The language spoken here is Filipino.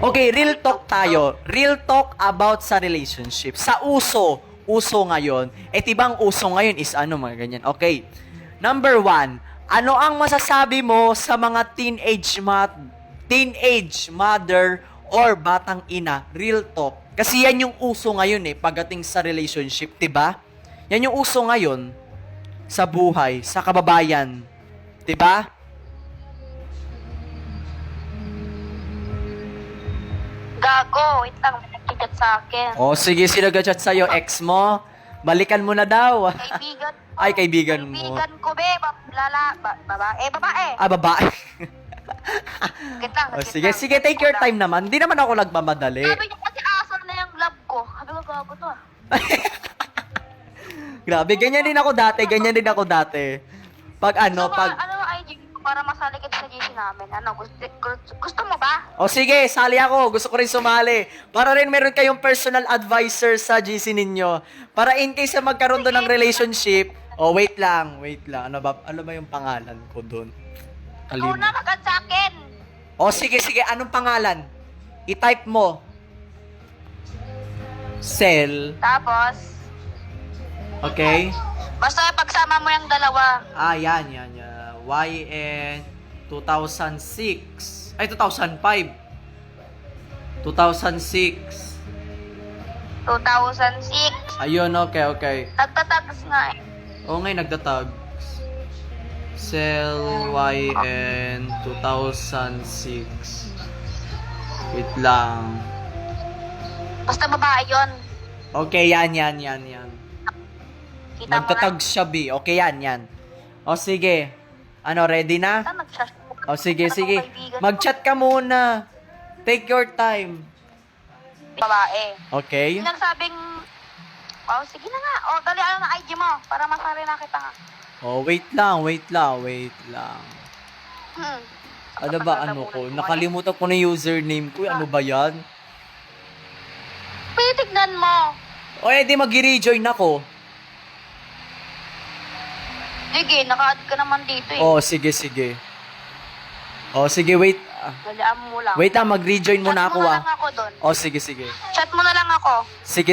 Okay, real talk tayo. Real talk about sa relationship. Sa uso ngayon, tibang uso ngayon is ano, mga ganyan. Okay. Number 1, ano ang masasabi mo sa mga teenage mother or batang ina? Real talk. Kasi yan yung uso ngayon pagdating sa relationship, 'di ba? Yan yung uso ngayon sa buhay, sa kababayan. 'Di ba? Gago, wait lang, may nagchat sa akin. Oh, sige, sino nag-chat sa'yo? Ex mo? Balikan mo na daw. Kaibigan ko. Ay, kaibigan mo. Kaibigan ko, be. Babae. Ah, babae. Wait lang, Oh, wait sige, lang. sige, take your time naman. Hindi naman ako nagmamadali. Sabi niyo kasi asal na yung love ko. Sabi ko, gago to ah. Grabe, ganyan din ako dati. Pag ano, Gusto mo, pag... ano ang IG ko para masali ka sa GC namin? Ano, gusto mo ba? O sige, sali ako. Gusto ko rin sumali. Para rin meron kayong personal advisor sa GC ninyo. Para in case na magkaroon doon ng relationship. Oh, wait lang. Ano ba yung pangalan ko doon? Ikaw na, magad sa akin. O sige, anong pangalan? I-type mo. Cell. Tapos, Okay? basta pagsama mo yung dalawa. Ah, yan. YN 2006. Ay, 2005. 2006. 2006. Ayun, okay. Nagtatags nga eh. Oo nga, nagtatag. Cell YN 2006. Wait lang. Basta babae yun. Okay, yan. Kita mo na. Nagtatag siya, B. Okay, yan. O, sige. Ano, ready na? Saan nag-chat? O, sige. Kaibigan ko. Mag-chat ka muna. Take your time. Babae. Okay? Yung nagsabing, oh, sige na nga. Oh, dali ano na IG mo para masari na kita nga. Oh, wait lang. Hmm. Ano ba, ano ko? Nakalimutan ko na yung username ko. Ano ba yan? Pwede tignan mo. O, di mag-rejoin ako. Sige, naka-add ka naman dito eh. Oh, sige. Oh, sige, wait. Dalaan mo lang. Wait lang, mag-rejoin muna ako, Chat mo na ah. lang ako doon. Oh, sige. Chat mo na lang ako. Sige.